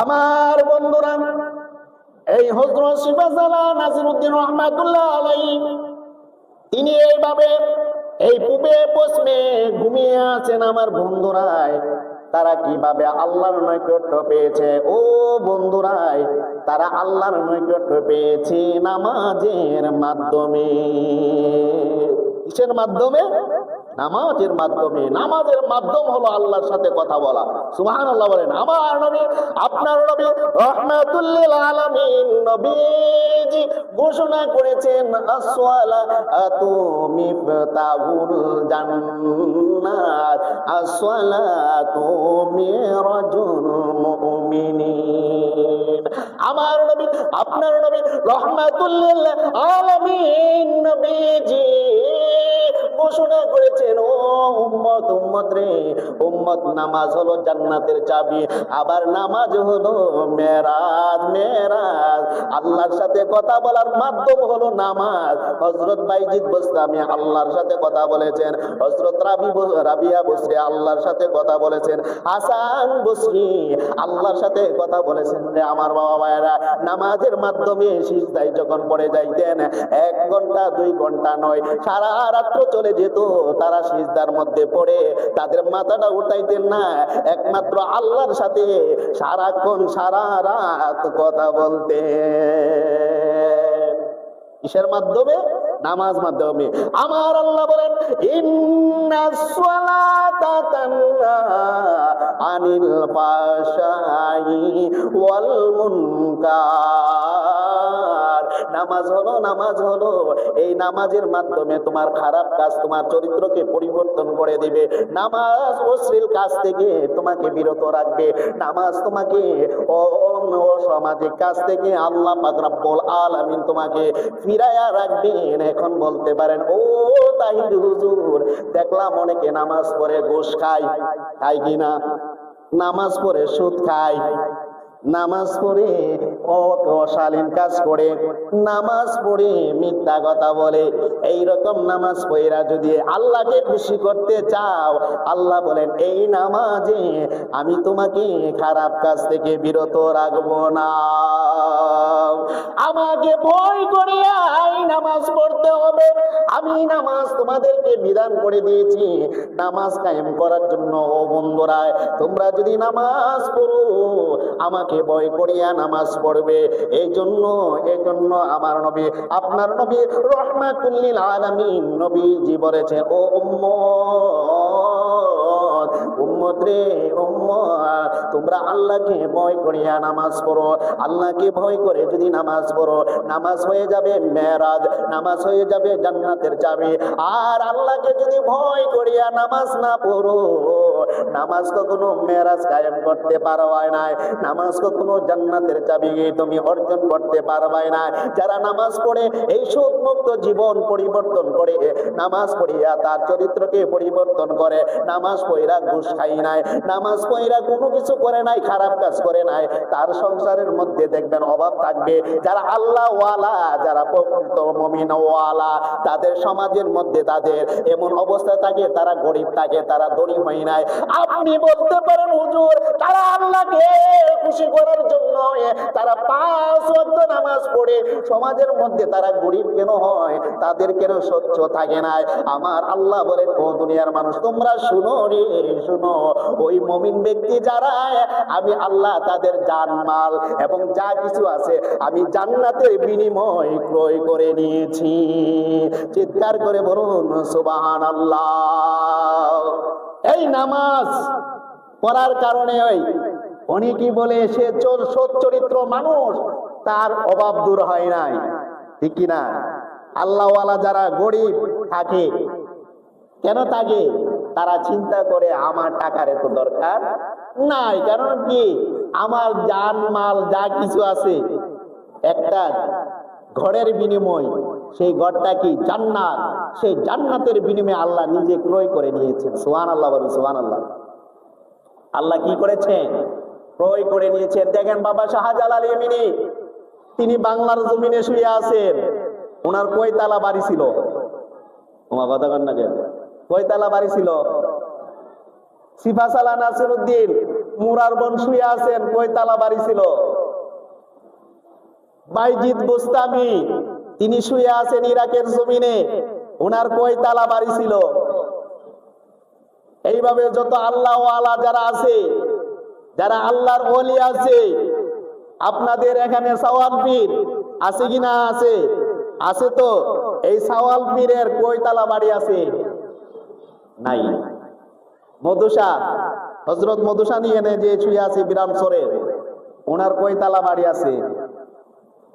আমার বন্ধুরা, এই হযরত সিপাশালা নাসিরউদ্দিন রাহমাতুল্লাহ আলাইহি তিনি এইভাবে এই পূবে পশ্চিমে ঘুমিয়ে আছেন। আমার বন্ধুরাই, তারা কিভাবে আল্লাহর নৈকট্য পেয়েছে? ও বন্ধুরাই, তারা আল্লাহর নৈকট্য পেয়েছে নামাজের মাধ্যমে। কিসের মাধ্যমে? নামাজের মাধ্যমে। নামাজের মাধ্যম হলো আল্লাহর সাথে কথা বলা। সুবহানাল্লাহ বলেন। আমার নবী, আপনার নবী রাহমাতুল লিল আলামিন নবীজি ঘোষণা করেছেন, as-সালাতু মিফতাহুল জান্নাত, as-সালাতু মিরাজুল মুমিনিন। আমার নবী, আপনার নবী রাহমাতুল লিল আলামিন নবীজি ঘোষণা করেছেন, ও উম্মত উম্মত রে, উম্মত নামাজ হলো জান্নাতের চাবি। আবার নামাজ হলো মেরাজ। মেরাজ আল্লাহর সাথে কথা বলার মাধ্যম হলো নামাজ। হযরত বাইজিদ বোস্তামি আল্লাহর সাথে কথা বলেছেন, হযরত রাবিয়া বসরি আল্লাহর সাথে কথা বলেছেন, হাসান বসরি আল্লাহর সাথে কথা বলেছেন যে আমার বাবা ভাইয়েরা নামাজের মাধ্যমে সিজদায় যখন পড়ে যাইতেন 1 ঘন্টা 2 ঘন্টা নয়, সারা রাত্র চলে যেত তারা সিজদার মধ্যে পড়ে, তাদের মাথাটা উঠাইতেন না, একমাত্র আল্লাহর সাথে সারাক্ষণ সারা রাত কথা বলতেন। কিসের মাধ্যমে? নামাজ মাধ্যমে। আমার আল্লাহ বলেন, ইন্নাস সালাতা তানহা আনিল ফাহশাই ওয়াল মুনকার। নামাজ হলো এই নামাজের মাধ্যমে তোমার খারাপ কাজ, তোমার চরিত্রকে পরিবর্তন করে দিবে। নামাজ অশ্লীল কাজ থেকে তোমাকে বিরত রাখবে। নামাজ তোমাকে অসামাজিক কাজ থেকে আল্লাহ পাক রব্বুল আলামিন তোমাকে ফিরাইয়া রাখবেন। এখন বলতে পারেন, ও তাহির হুজুর, দেখলাম অনেকে নামাজ পড়ে ঘুষ খায়, খায় কিনা? নামাজ পড়ে সুদ খায়, নামাজ পড়ে অশালীন কাজ করে, নামাজ পড়ে মিথ্যা কথা বলে। এইরকম নামাজ পড়া যদি আল্লাহকে খুশি করতে চাও, আল্লাহ বলেন এই নামাজে আমি তোমাকে খারাপ কাজ থেকে বিরত রাখবো না। আমাকে ভয় করিয়া এই নামাজ পড়তে হবে। আমি নামাজ তোমাদেরকে বিধান করে দিয়েছি নামাজ কায়েম করার জন্য। ও বন্ধুরা, তোমরা যদি নামাজ পড়ো আমাকে ভয় করিয়া নামাজ পড়বে। এই জন্য আমার নবী, আপনার নবী রাহমাতুল লিল আলামিন নবীজি বলেছেন, ও উম্মত উম্মত রে উম্মত, তোমরা আল্লাহকে ভয় করিয়া নামাজ পড়ো। আল্লাহকে ভয় করে যদি নামাজ পড়ো, নামাজ হয়ে যাবে মেরাজ, নামাজ হয়ে যাবে জান্নাতের চাবি। আর আল্লাহকে যদি ভয় করিয়া নামাজ না পড়ো, নামাজ কখনো মেরাজ কায়েম করতে পারবাই না, নামাজ কখনো জান্নাতের চাবি তুমি অর্জন করতে পারবাই না। যারা নামাজ পড়ে এই সুদ মুক্ত জীবন পরিবর্তন করে, নামাজ পড়িয়া তার চরিত্রকে পরিবর্তন করে, নামাজ পড়া ঘুষ খাই নাই, নামাজ পড়া কোনো কিছু করে নাই, খারাপ কাজ করে নাই, তার সংসারের মধ্যে দেখবেন অভাব থাকবে। যারা আল্লাহ ওয়ালা, যারা প্রকৃত মুমিন ওয়ালা, তাদের সমাজের মধ্যে তাদের এমন অবস্থা থাকে, তারা গরিব থাকে, তারা ধনী হয় নাই। আপনি বলতে পারেন, হুজুর তারা আল্লাহকে খুশি করার জন্য তারা 5 ওয়াক্ত নামাজ পড়ে, সমাজের মধ্যে তারা গরিব কেন হয়, তাদের কেন সচ্ছ থাকে না? আমার আল্লাহ বলেন, ও দুনিয়ার মানুষ তোমরা শুনো রে শুনো, ওই মুমিন ব্যক্তি যারা আমি আল্লাহ তাদের জানমাল এবং যা কিছু আছে আমি জান্নাতের বিনিময় ক্রয় করে নিয়েছি। চিৎকার করে বলুন সুবহানাল্লাহ। এই নামাজ পড়ার কারণে অনেকেই বলে সে সৎ চরিত্র মানুষ, তার অভাব দূর হয় নাই, ঠিক কিনা? আল্লাহওয়ালা যারা গরিব থাকে, কেন থাকে? তারা চিন্তা করে আমার টাকার এত দরকার নাই, কারণ কি আমার জান মাল যা কিছু আছে একটা ঘরের বিনিময়, সেই ঘরটা কি জান্নাত, সেই জান্নাতের বিনিময়ে আল্লাহ নিজে ক্রয় করে নিয়েছেন। সুবহানাল্লাহ বলেন, সুবহানাল্লাহ। আল্লাহ কি করেছেন? ক্রয় করে নিয়েছেন। দেখেন বাবা শাহজালাল ইয়ামিনী, তিনি বাংলার জমিনে শুয়ে আছেন। ওনার কয়তলা বাড়ি ছিল? তোমার কথা কন না কেন? কয়তলা বাড়ি ছিল? সিফাসালা নাসিরউদ্দিন মুরার বন শুয়ে আছেন, কয়তলা বাড়ি ছিল? বাইজিদ বোস্তামি তিনি শুয়ে আছেন ইরাকের জমিনে, ওনার কয়তলা বাড়ি ছিল? এইভাবে যত আল্লাহ ওয়ালা যারা আছে, যারা আল্লাহর ওলি আছে, আপনাদের এখানে সাওয়াল পীর আছে কিনা? আছে, আছে তো। এই সাওয়াল পীরের কয়তলা বাড়ি আছে? নাই। মধুসা, হযরত মধুসা নিয়ে যে শুয়ে আছে বিরামসরের, ওনার কয়তলা বাড়ি আছে?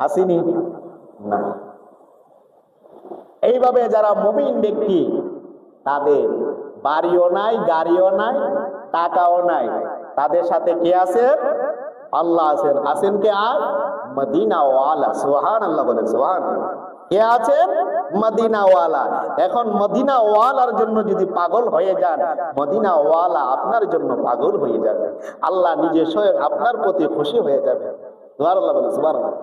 আসেনি না। এইভাবে যারা মুমিন ব্যক্তি, তাদের বাড়িও নাই, গাড়িও নাই, টাকাও নাই, তাদের সাথে কে আছেন? আল্লাহ আছেন। আছেন কে? আর মদিনা ওয়ালা। সুবহানাল্লাহ বলেন, সুবহানাল্লাহ। কে আছেন? মদিনাওয়ালা। এখন মদিনাওয়ালার জন্য যদি পাগল হয়ে যান, মদিনাওয়ালা আপনার জন্য পাগল হয়ে যাবে, আল্লাহ নিজে স্বয়ং আপনার প্রতি খুশি হয়ে যাবে। সুবহানাল্লাহ বলে, সুবহানাল্লাহ।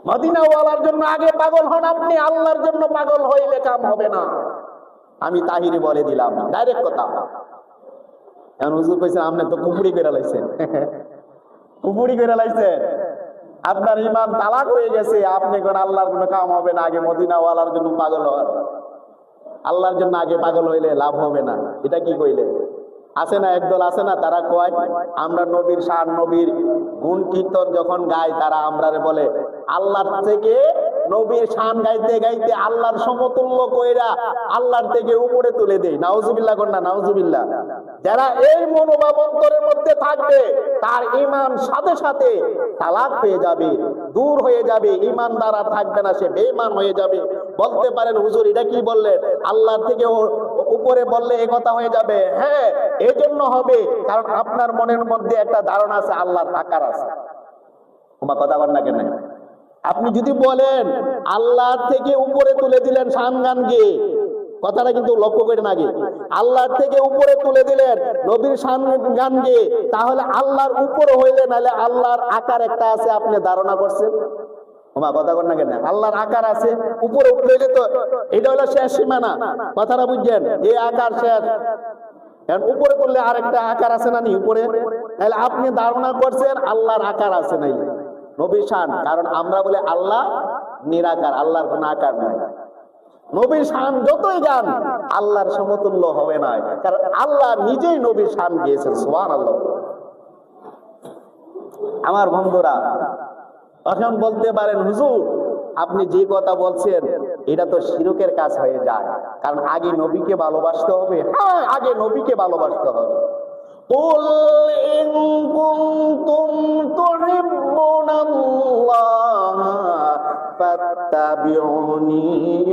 মদিনাওয়ালার জন্য আগে পাগল হন আপনি, আল্লাহর জন্য পাগল হইলে কাম হবে না। আমি তাহিরি বলে দিলাম, ডাইরেক্ট কথা। এখন হুজুর কইছেন আপনি তো কুপুরি করে লাইছেন, কুপুরি করে লাইছেন, আপনার ইমান তালাক হয়ে গেছে, আপনি কোন আল্লাহর কোনো কাম হবে না, আগে মদিনাওয়ালার জন্য পাগল হন। আল্লাহর জন্য আগে পাগল হইলে লাভ হবে না, এটা কি কইলে? আছে না একদল আছে না, তারা কয় আমরা নবীর শান নবীর গুণ কীর্তন যখন গাই, তারা আমরারে বলে আল্লাহর থেকে নবীর শান গাইতে গাইতে আল্লাহর সমতুল্য কইরা আল্লাহর থেকে উপরে তুলে দেই। নাউজুবিল্লাহ কন্যা, নাউজুবিল্লাহ। যারা এই মনোভাব অন্তরের মধ্যে থাকবে, তার ঈমান সাথে সাথে তালাক পেয়ে যাবে, দূর হয়ে যাবে, ঈমান দ্বারা থাকবে না, সে বেঈমান হয়ে যাবে। বলতে পারেন হুজুর এটা কি বললেন, আল্লাহর থেকে উপরে বললে এ কথা হয়ে যাবে? হ্যাঁ, এজন্য হবে কারণ আপনার মনের মধ্যে একটা ধারণা আছে আল্লাহর আকার আছে। তোমার কথা বল না কেন? আপনি যদি বলেন আল্লাহ থেকে উপরে তুলে দিলেন শান গান গেয়ে, কথাটা কিন্তু লক্ষ্য করেন আগে, আল্লাহর থেকে উপরে তুলে দিলেন নবীর শান গান গেয়ে, তাহলে আল্লাহর উপরে হইলে, নাহলে আল্লাহর আকার একটা আছে আপনি ধারণা করছেন। তোমার কথা বল না কেন? আল্লাহর আকার আছে, উপরে উঠলে তো এটা হলো শেষ সীমানা, কথাটা বুঝছেন? এই আকার শেষ, উপরে করলে আরেকটা আকার আছে না নি উপরে, তাহলে আপনি ধারণা করছেন আল্লাহর আকার আছে নাই নবীর শান। কারণ আমরা বলে আল্লাহ নিরাকার, আল্লাহর কোনো আকার নাই। নবীর শান যতই গান আল্লাহর সমতুল্য হবে না, কারণ আল্লাহ নিজেই নবীর শান গিয়েছেন। সুবহানাল্লাহ। আমার বন্ধুরা, এখন বলতে পারেন হুজুর আপনি যে কথা বলছেন এটা তো শিরকের কাজ হয়ে যায়, কারণ আগে নবীকে ভালোবাসতে হবে। হ্যাঁ, আগে নবীকে ভালোবাসতে হবে। কুল ইন কুনতুম তুহিব্বুনাল্লাহ ফাত্তাবিউনি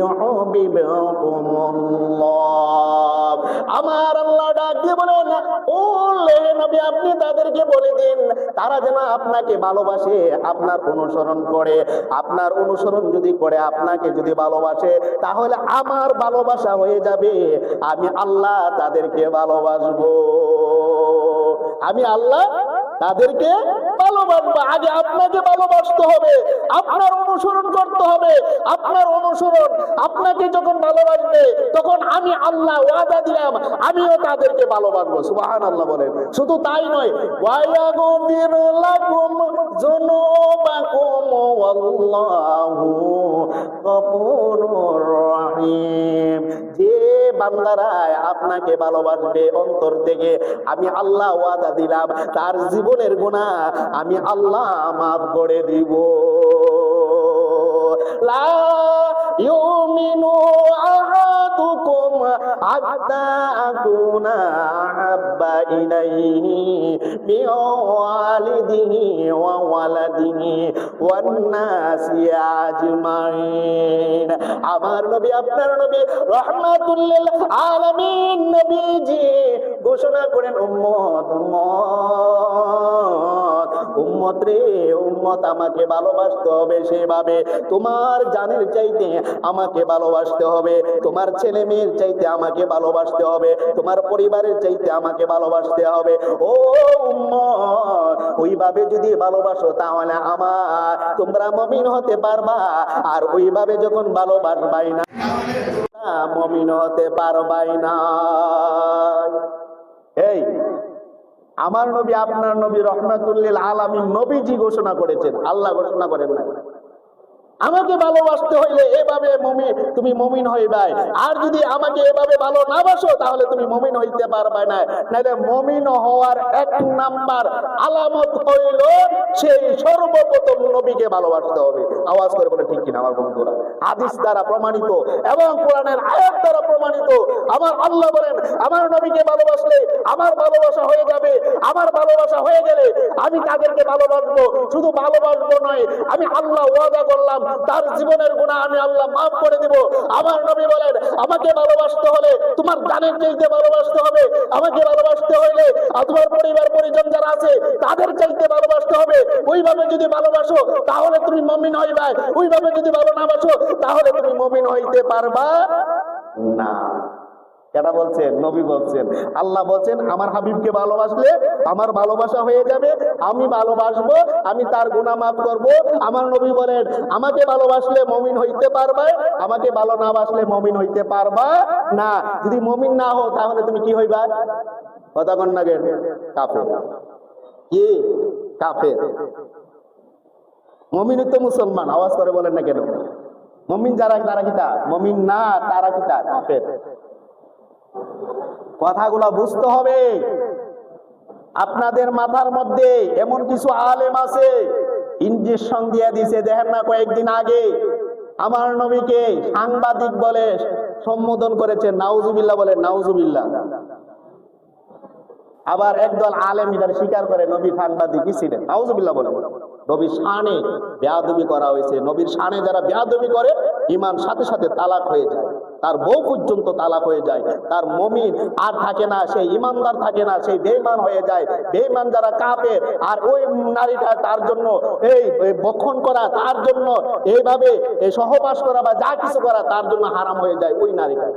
ইউহিব্বুকুমুল্লাহ। আমার আল্লাহ ডাক দিয়ে বলেন, ও নবী আপনি তাদেরকে বলে দিন তারা যেন আপনাকে ভালোবাসে, আপনার অনুসরণ করে। আপনার অনুসরণ যদি করে, আপনাকে যদি ভালোবাসে, তাহলে আমার ভালোবাসা হয়ে যাবে। আমি আল্লাহ তাদেরকে ভালোবাসবো, আমি আল্লাহ তাদেরকে ভালোবাসবো। আগে আপনাকে ভালোবাসতে হবে, আপনার অনুসরণ করতে হবে। আপনার অনুসরণ আপনাকে যখন ভালোবাসবে, তখন আমি আল্লাহ ওয়াদা দিলাম আমিও তাদেরকে ভালোবাসবো। সুবহানাল্লাহ বলেন। শুধু তাই নয়, ওয়ায়াগফির লাকুম যুনুবাকুম ওয়াল্লাহু গফুরুর রহিম। যে বান্দারা আপনাকে ভালোবাসবে অন্তর থেকে, আমি আল্লাহ ওয়াদা দিলাম তার জীবনের গুনাহ আমি আল্লাহ মাফ করে দিব। লা ইউমিনু আহাদুকুম হাত্তা আকুনা আহাব্বা ইলাইহি মিন ওয়ালিদিহি ওয়া ওয়ালাদিহি ওয়ান নাসি আজমাইন। আমার নবী, আপনার নবী রাহমাতুল লিল আলামিন নবীজি ঘোষণা করেন, উম্মত উম্মত উম্মত রে উম্মত, আমাকে ভালোবাসতে হবে সেভাবে তোমার জানের চাইতে আমাকে ভালোবাসতে হবে, তোমার ছেলে মেয়ের চাইতে আমাকে ভালোবাসতে হবে, তোমার পরিবারের চাইতে আমাকে ভালোবাসতে হবে। ও উম্মত, ওইভাবে যদি ভালোবাসো তাহলে আমার তোমরা মুমিন হতে পারবা। আর ওইভাবে যখন ভালোবাসবাই না, মুমিন হতে পারবাই না। এই আমার নবী, আপনার নবী রাহমাতুল লিল আলামিন নবীজি ঘোষণা করেছেন, আল্লাহ ঘোষণা করেন না। আমাকে ভালোবাসতে হইলে এভাবে তুমি মুমিন হইবাই। আর যদি আমাকে এভাবে ভালো না বাসো, তাহলে তুমি মুমিন হইতে পারবে না। নাইলে মুমিন হওয়ার এক নাম্বার আলামত হইল সেই সর্বপ্রথম নবীকে ভালোবাসতে হবে। আওয়াজ করে বলে ঠিক কিনা আমার বন্ধুরা? হাদিস দ্বারা প্রমাণিত এবং কোরআনের আয়াত দ্বারা প্রমাণিত। আমার আল্লাহ বলেন, আমার নবীকে ভালোবাসলে আমার ভালোবাসা হয়ে যাবে। আমার ভালোবাসা হয়ে গেলে আমি তাদেরকে ভালোবাসবো। শুধু ভালোবাসবো নয়, আমি আল্লাহ ওয়াদা করলাম তার জীবনের গুনাহ আমি আল্লাহ মাফ করে দিব। আমার নবী বলেন, আমাকে ভালোবাসতে হলে তোমার জানের চাইতে ভালোবাসতে হবে। আমাকে ভালোবাসতে হইলে তোমার পরিবার পরিজন যারা আছে তাদের চাইতে ভালোবাসতে হবে। ওইভাবে যদি ভালোবাসো তাহলে তুমি মুমিন হইবা, ওইভাবে যদি ভালো না বাসো তাহলে তুমি মুমিন হইতে পারবা না। কেন বলছেন? নবী বলছেন, আল্লাহ বলছেন আমার হাবিবকে ভালোবাসলে আমার ভালোবাসা হয়ে যাবে, আমি ভালোবাসবো, আমি তার গুনাহ মাফ করব। আমার নবী বলেন আমাকে ভালোবাসলে মুমিন হইতে পারবে, আমাকে ভালো না বাসলে মুমিন হইতে পারবা না। যদি মুমিন না হও তাহলে তুমি কি হইবা? কথা কন না কেন? কাফের। কি? কাফের। মুমিনই তো মুসলমান, আওয়াজ করে বলেন না কেন? মুমিন যারা তারা কিতা? মুমিন না তারা কিতা? কাফের। কথাগুলো বুঝতে হবে। আপনাদের মাথার মধ্যে এমন কিছু আলেম আছে ইনজেকশন দিয়ে দিছে, দেখেন না কয়েকদিন আগে আমার নবীকে সাংবাদিক বলে সম্বোধন করেছে, নাউজুবিল্লাহ বলে, নাউজুবিল্লাহ। আবার একদল আলেম এটার স্বীকার করে নবী সাংবাদিকই ছিলেন, নাউজুবিল্লাহ বলে। নবীর শানে বেয়াদবি করা হয়েছে। নবীর শানে যারা বেয়াদবি করে ঈমান সাথে সাথে তালাক হয়ে যায়, তার বউ পর্যন্ত তালাক হয়ে যায়, তার মুমিন আর থাকে না, সেই ইমানদার থাকে না, সেই বেঈমান হয়ে যায়। বেঈমান যারা কাফের, আর ওই নারীটা তার জন্য এই বক্ষণ করা, তার জন্য এইভাবে এই সহবাস করা বা যা কিছু করা তার জন্য হারাম হয়ে যায় ওই নারীটা।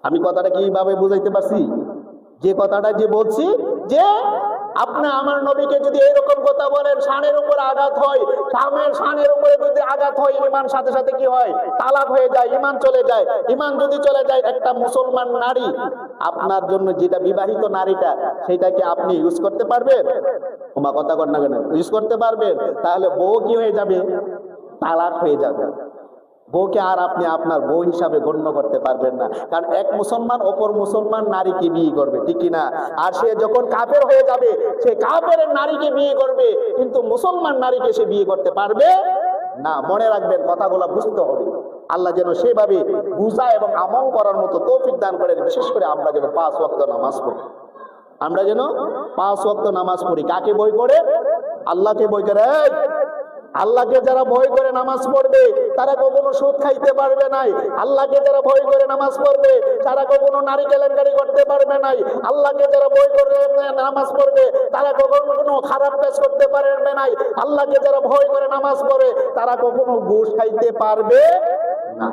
আমি কথাটা কিভাবে বুঝাইতে পারছি? যে কথাটা যে বলছি যে আপনি আমার নবীকে যদি এইরকম কথা বলেন, শানের উপর আঘাত হয়, শানের উপরে যদি আঘাত হয়, ঈমান সাথে সাথে কি হয়? তালাক হয়ে যায়, ঈমান চলে যায়। ঈমান যদি চলে যায়, একটা মুসলমান নারী আপনার জন্য যেটা বিবাহিত নারীটা সেটাকে আপনি ইউজ করতে পারবেন? ওমা কথা কর না কেন? ইউজ করতে পারবেন? তাহলে বউ কি হয়ে যাবে? তালাক হয়ে যাবে। বউকে আর আপনি আপনার বউ হিসাবে গণ্য করতে পারবেন না, কারণ এক মুসলমান অপর মুসলমান নারীকে বিয়ে করবে, ঠিক কিনা? আর সে যখন কাফের হয়ে যাবে, সে কাফের নারীকে বিয়ে করবে, কিন্তু মুসলমান নারীকে সে বিয়ে করতে পারবে না। মনে রাখবেন, কথাগুলো বুঝতে হবে। আল্লাহ যেন সেভাবে বুঝা এবং আমল করার মতো তৌফিক দান করেন। বিশেষ করে আমরা যেন 5 ওয়াক্ত নামাজ পড়ি, আমরা যেন 5 ওয়াক্ত নামাজ পড়ি। কাকে বই করে? আল্লাহকে বই করে। আল্লাহকে যারা ভয় করে নামাজ পড়বে তারা কখনো সুদ খাইতে পারবে নাই। আল্লাহকে যারা ভয় করে নামাজ পড়বে তারা কখনো নারী কেলেঙ্কারি করতে পারবে নাই। আল্লাহকে যারা ভয় করে নামাজ পড়বে তারা কখনো কোনো খারাপ কাজ করতে পারবে নাই। আল্লাহকে যারা ভয় করে নামাজ পড়ে তারা কখনো ঘুষ খাইতে পারবে না।